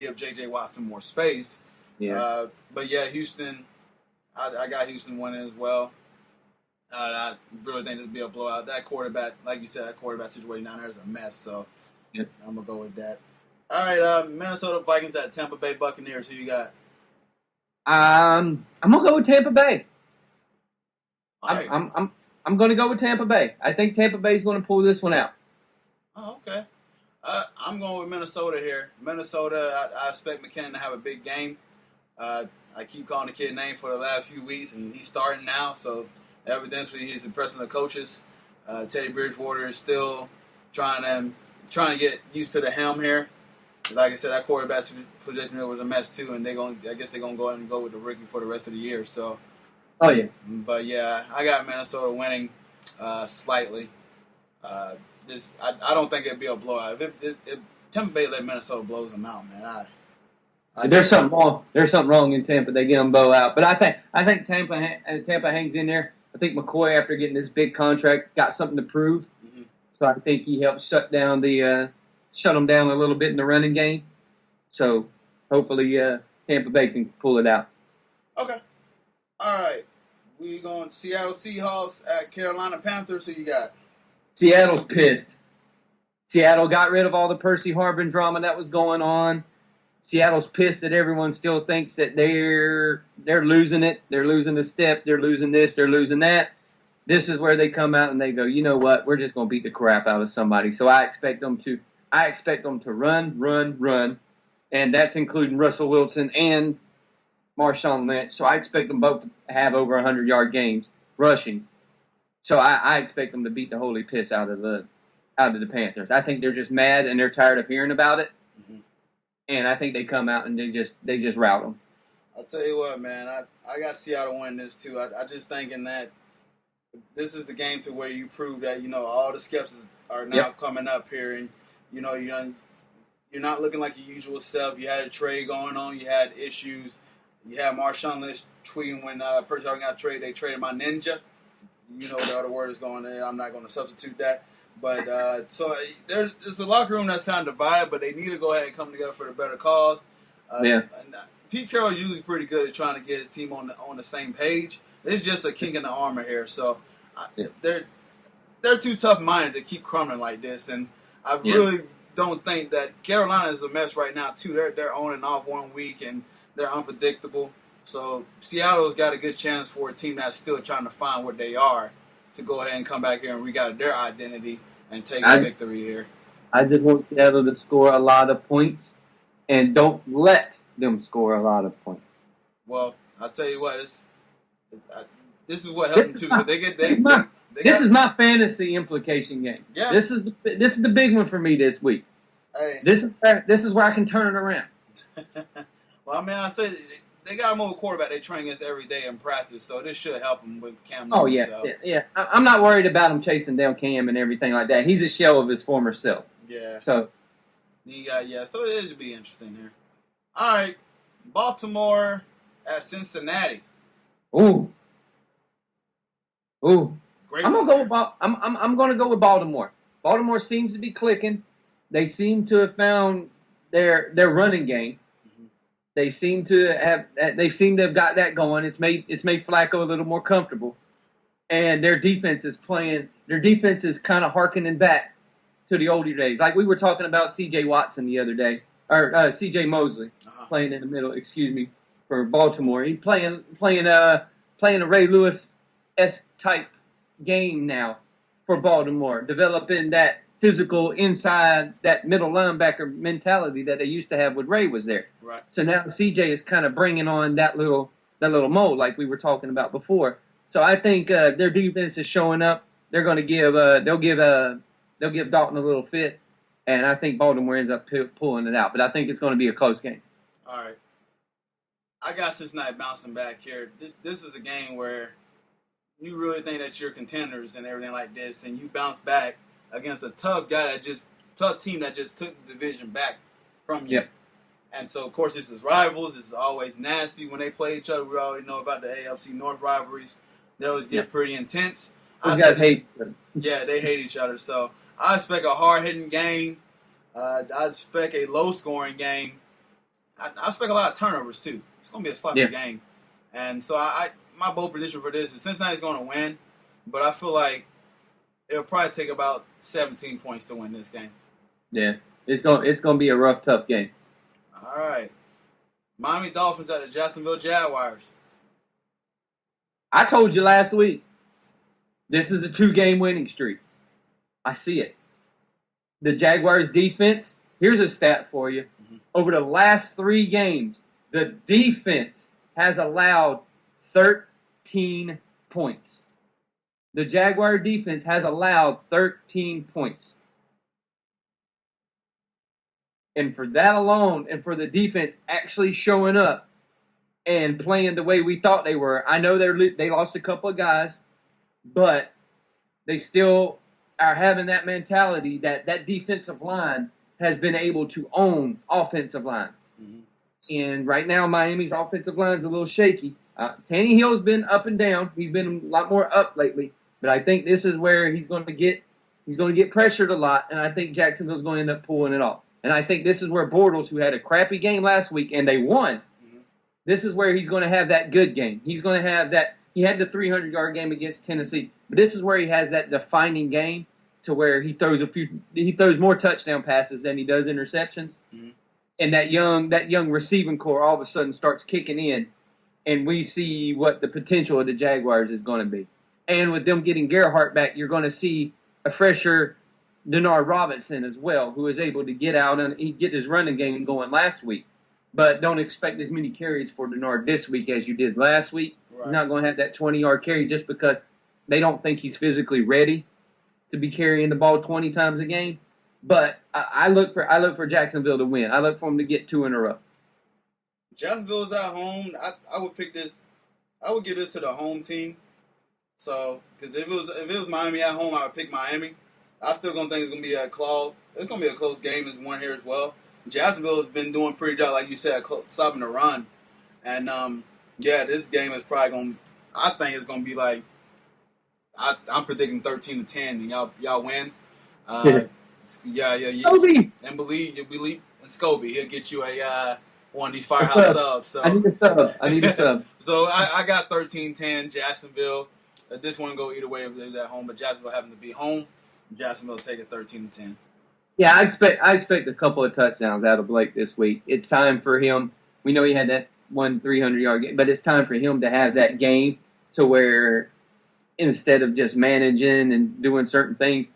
give J.J. Watt some more space. Yeah. But yeah, Houston, I got Houston winning as well. I really think this will be a blowout. That quarterback, like you said, that quarterback situation down there is a mess. So Yep. I'm going to go with that. All right, Minnesota Vikings at Tampa Bay Buccaneers. Who you got? I'm gonna go with Tampa Bay. All right. I'm gonna go with Tampa Bay. I think Tampa Bay's gonna pull this one out. Oh, okay. I'm going with Minnesota here. Minnesota, I expect McKinnon to have a big game. I keep calling the kid name for the last few weeks, and he's starting now, so evidently he's impressing the coaches. Teddy Bridgewater is still trying to get used to the helm here. Like I said, that quarterback position was a mess too, and I guess they're gonna go ahead and go with the rookie for the rest of the year. So, Oh yeah. but yeah, I got Minnesota winning slightly. I don't think it'd be a blowout. If Tampa Bay let Minnesota blows them out, man, There's something wrong. There's something wrong in Tampa. They get them both out, but I think Tampa hangs in there. I think McCoy, after getting this big contract, got something to prove. Mm-hmm. So I think he helped shut them down a little bit in the running game. So hopefully Tampa Bay can pull it out. Okay. All right. We going Seattle Seahawks at Carolina Panthers. Who you got? Seattle's pissed. Seattle got rid of all the Percy Harvin drama that was going on. Seattle's pissed that everyone still thinks that they're losing it. They're losing the step. They're losing this. They're losing that. This is where they come out and they go, you know what? We're just going to beat the crap out of somebody. So I expect them to run, and that's including Russell Wilson and Marshawn Lynch. So I expect them both to have over 100-yard games rushing. So I expect them to beat the holy piss out of the Panthers. I think they're just mad and they're tired of hearing about it. Mm-hmm. And I think they come out and they just rout them. I'll tell you what, man. I got Seattle winning this too. I just thinking that this is the game to where you prove that all the skeptics are now coming up here, and you're not looking like your usual self. You had a trade going on. You had issues. You had Marshawn Lynch tweeting when Percy Harvin got traded. They traded my ninja. You know the other word is going there. I'm not going to substitute that. But so there's a locker room that's kind of divided, but they need to go ahead and come together for the better cause. And Pete Carroll is usually pretty good at trying to get his team on the same page. It's just a kink in the armor here. So they're too tough-minded to keep crumbling like this. And I really don't think that Carolina is a mess right now, too. They're on and off one week, and they're unpredictable. So Seattle's got a good chance for a team that's still trying to find what they are to go ahead and come back here and regather their identity and take a victory here. I just want Seattle to score a lot of points, and don't let them score a lot of points. Well, I'll tell you what, this is what helped them too. This is my fantasy implication game. Yeah. This is the big one for me this week. Hey. This is where I can turn it around. Well, I mean, I said they got him over quarterback they train against every day in practice, so this should help him with Cam Newton. Oh, yeah. I'm not worried about him chasing down Cam and everything like that. He's a shell of his former self. Yeah. So so it should be interesting here. All right, Baltimore at Cincinnati. Ooh. Great. I'm gonna go with Baltimore. Baltimore seems to be clicking. They seem to have found their running game. They seem to have got that going. It's made Flacco a little more comfortable, and their defense is playing. Their defense is kind of harkening back to the older days, like we were talking about C.J. Watson the other day, or C.J. Mosley playing in the middle. Excuse me, for Baltimore. He's playing a Ray Lewis-esque type game now for Baltimore, developing that physical inside, that middle linebacker mentality that they used to have when Ray was there. Right. So now CJ is kind of bringing on that little mold like we were talking about before. So I think their defense is showing up. They're going to give they'll give Dalton a little fit, and I think Baltimore ends up pulling it out. But I think it's going to be a close game. All right. I got Cincinnati bouncing back here. This is a game where you really think that you're contenders and everything like this, and you bounce back against a tough team that just took the division back from you. Yep. And so, of course, this is rivals. This is always nasty when they play each other. We already know about the AFC North rivalries. They always get pretty intense. Those guys hate each other. Yeah, they hate each other. So I expect a hard-hitting game. I expect a low-scoring game. I expect a lot of turnovers too. It's gonna be a sloppy game, and so my bold prediction for this is Cincinnati's going to win, but I feel like it'll probably take about 17 points to win this game. Yeah, it's gonna be a rough, tough game. All right, Miami Dolphins at the Jacksonville Jaguars. I told you last week, this is a 2-game winning streak. I see it. The Jaguars defense, here's a stat for you. Mm-hmm. Over the last 3 games, the defense has allowed 13 points. The Jaguar defense has allowed 13 points. And for that alone, and for the defense actually showing up and playing the way we thought they were, I know they lost a couple of guys, but they still are having that mentality that defensive line has been able to own offensive lines. Mm-hmm. And right now, Miami's offensive line is a little shaky. Tannehill's been up and down. He's been a lot more up lately. But I think this is where he's going to get pressured a lot, and I think Jacksonville's going to end up pulling it off. And I think this is where Bortles, who had a crappy game last week and they won, mm-hmm. this is where he's going to have that good game. He's going to have that. He had the 300-yard game against Tennessee, but this is where he has that defining game to where he throws more touchdown passes than he does interceptions, mm-hmm. and that young receiving core all of a sudden starts kicking in, and we see what the potential of the Jaguars is going to be. And with them getting Gerhardt back, you're going to see a fresher Denard Robinson as well, who was able to get out and he get his running game going last week. But don't expect as many carries for Denard this week as you did last week. Right. He's not going to have that 20-yard carry just because they don't think he's physically ready to be carrying the ball 20 times a game. But I look for Jacksonville to win. I look for them to get 2 in a row. Jacksonville's at home. I would pick this. I would give this to the home team. So, because if it was Miami at home, I would pick Miami. I still gonna think it's gonna be a close. It's gonna be a close game. There's one here as well. Jacksonville has been doing pretty good, like you said, stopping the run. And this game is probably gonna. I think it's gonna be like. I'm predicting 13-10, and y'all win. Yeah. Scobie. And believe in Scobie. He'll get you one of these firehouse subs. So I need a sub. So I got 13-10 Jacksonville. This one go either way if they're at home, but Jacksonville having to be home. Jacksonville take it 13-10. Yeah, I expect a couple of touchdowns out of Blake this week. It's time for him. We know he had that 300-yard game, but it's time for him to have that game to where instead of just managing and doing certain things,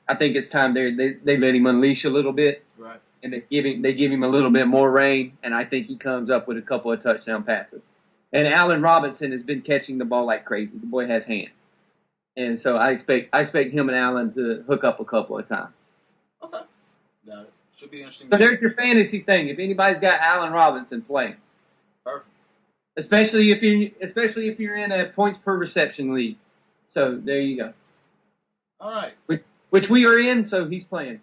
I think it's time they let him unleash a little bit. Right. And they give him a little bit more reign, and I think he comes up with a couple of touchdown passes. And Allen Robinson has been catching the ball like crazy. The boy has hands. And so I expect him and Allen to hook up a couple of times. Okay. Got it. Should be interesting. So there's your fantasy thing. If anybody's got Allen Robinson playing. Perfect. Especially if you're in a points per reception league. So there you go. All right. Which we are in, so he's playing.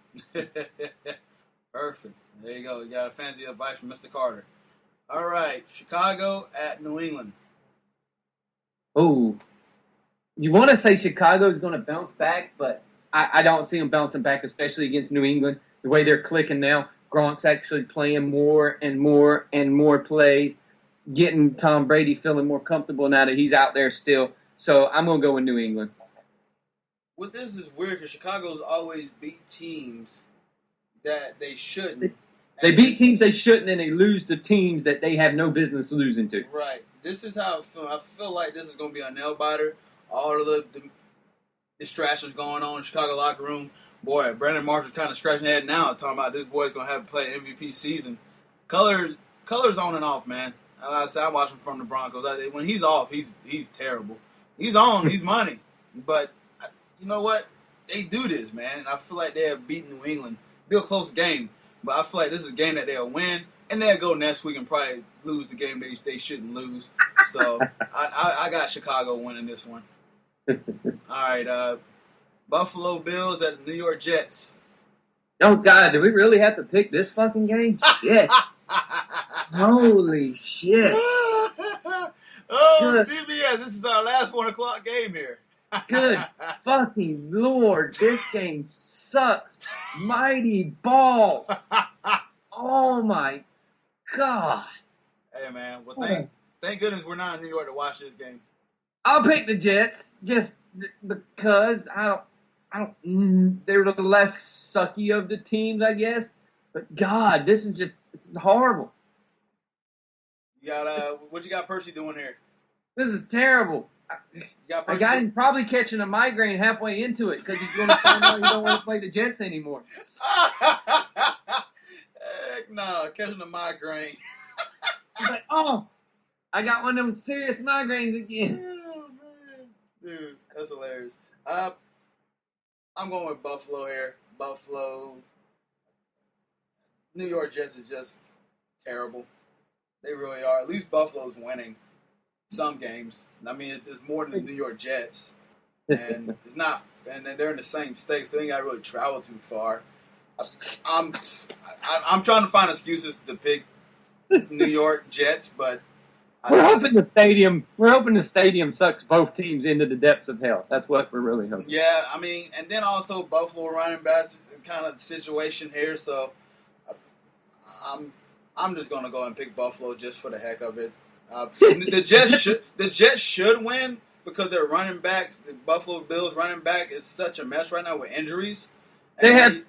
Perfect. There you go. You got a fancy advice from Mr. Carter. All right. Chicago at New England. Oh. You want to say Chicago's going to bounce back, but I don't see them bouncing back, especially against New England. The way they're clicking now, Gronk's actually playing more and more and more plays, getting Tom Brady feeling more comfortable now that he's out there still. So I'm going to go with New England. Well, this is weird because Chicago's always beat teams that they shouldn't. They beat teams they shouldn't, and they lose to teams that they have no business losing to. Right. This is how I feel. I feel like this is going to be a nail-biter. All of the distractions going on in the Chicago locker room. Boy, Brandon Marshall's kind of scratching his head now talking about this boy's going to have to play an MVP season. Colors on and off, man. Like I said, I watch him from the Broncos. When he's off, he's terrible. He's on, he's money. But you know what? They do this, man. And I feel like they have beaten New England. Be a close game. But I feel like this is a game that they'll win. And they'll go next week and probably lose the game they shouldn't lose. So I got Chicago winning this one. All right, Buffalo Bills at the New York Jets. Oh, God, do we really have to pick this fucking game? Shit. Holy shit. Good. CBS, this is our last 1 o'clock game here. Good fucking Lord, this game sucks. Mighty balls. Oh, my God. Hey, man. Well, thank goodness we're not in New York to watch this game. I'll pick the Jets just because I don't. They're the less sucky of the teams, I guess. But God, this is horrible. You got what you got Percy doing here? This is terrible. I got him probably catching a migraine halfway into it because he's going to find out he don't want to play the Jets anymore. Heck no, catching a migraine. He's like, oh, I got one of them serious migraines again. Oh, man. Dude, that's hilarious. I'm going with Buffalo here. Buffalo. New York Jets is just terrible. They really are. At least Buffalo's winning some games. I mean, it's more than the New York Jets. And it's not, and they're in the same state, so they ain't got to really travel too far. I'm trying to find excuses to pick New York Jets, but we're hoping the stadium sucks both teams into the depths of hell. That's what we're really hoping. Yeah, I mean, and then also Buffalo running back kind of situation here, so I'm just gonna go and pick Buffalo just for the heck of it. The Jets should win because their running backs, the Buffalo Bills running back, is such a mess right now with injuries. They have.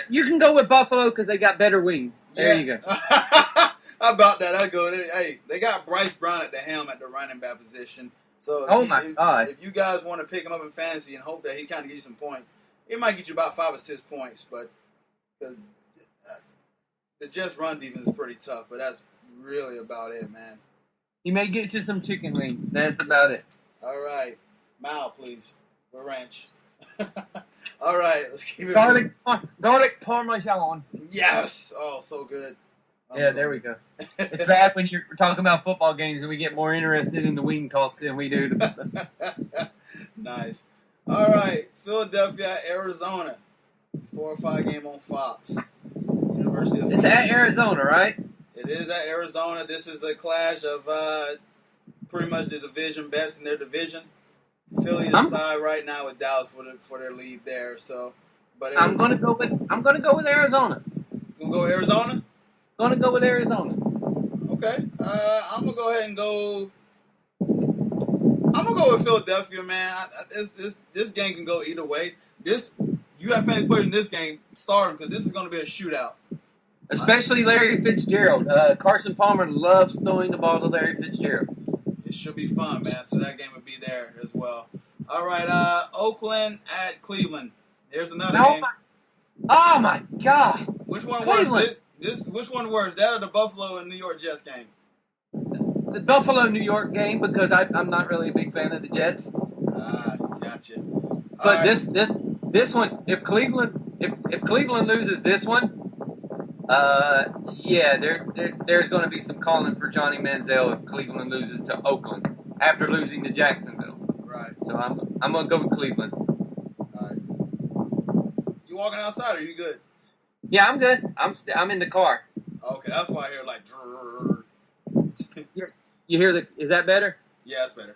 You can go with Buffalo because they got better wings. There you go. How about that? I go. Hey, they got Bryce Brown at the helm at the running back position. So, God! If you guys want to pick him up in fantasy and hope that he kind of gives you some points, it might get you about 5 or 6 points. But because the Jets' run defense is pretty tough, but that's really about it, man. He may get you some chicken wings. That's about it. All right, Mal, please, for ranch. All right, let's keep it. Garlic parmesan. Yes. Oh, so good. Yeah, there we go. It's bad when you're talking about football games and we get more interested in the wing talk than we do. Nice. All right, Philadelphia, Arizona. 4 or 5 game on Fox. University of It's at Arizona, right? It is at Arizona. This is a clash of pretty much the division best in their division. Philly is tied right now with Dallas for their lead there. So, but I'm gonna go with Arizona. You gonna go Arizona? Gonna go with Arizona. Okay. I'm gonna go ahead and go. I'm gonna go with Philadelphia, man. This game can go either way. You have fantasy players in this game, start them because this is gonna be a shootout. Especially Larry Fitzgerald. Carson Palmer loves throwing the ball to Larry Fitzgerald. It should be fun, man. So that game would be there as well. All right, Oakland at Cleveland. There's another game. Oh my God! Which one worse? Which one worse? That or the Buffalo and New York Jets game? The Buffalo New York game because I'm not really a big fan of the Jets. Gotcha. But this one, if Cleveland loses this one, there's going to be some calling for Johnny Manziel if Cleveland loses to Oakland after losing to Jacksonville. Right. So I'm going to go with Cleveland. All right. You walking outside or you good? Yeah, I'm good. I'm in the car. Okay, that's why I hear like. You hear is that better? Yeah, that's better.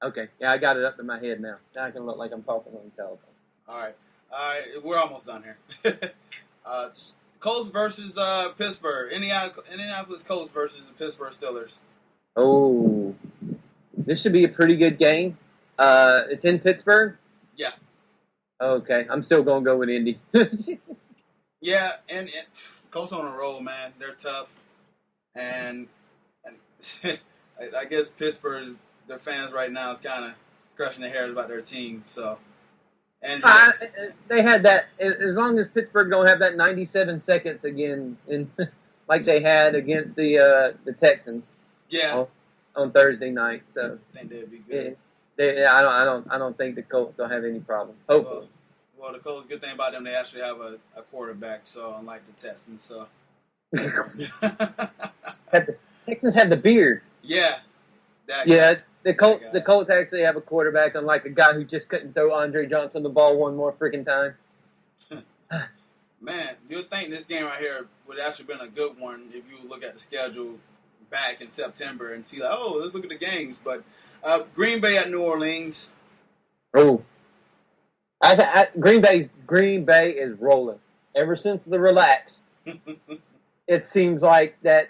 Okay. Yeah, I got it up in my head now. Now I can look like I'm talking on the telephone. All right. We're almost done here. Colts versus Pittsburgh. Indianapolis Colts versus the Pittsburgh Steelers. Oh, this should be a pretty good game. It's in Pittsburgh? Yeah. Okay, I'm still going to go with Indy. Yeah, and Colts on a roll, man. They're tough. And I guess Pittsburgh, their fans right now is kind of scratching their hairs about their team, so... they had that. As long as Pittsburgh don't have that 97 seconds again, like they had against the Texans. Yeah. On Thursday night. So I think they'd be good. I don't think the Colts will have any problem. Hopefully. Well, the Colts. Good thing about them, they actually have a quarterback. So unlike the Texans, so. The Texans have the beard. Yeah. The Colts actually have a quarterback, unlike a guy who just couldn't throw Andre Johnson the ball one more freaking time. Man, you'd think this game right here would actually been a good one if you look at the schedule back in September and see like, oh, let's look at the games. But Green Bay at New Orleans. Oh, Green Bay is rolling ever since the relax. it seems like that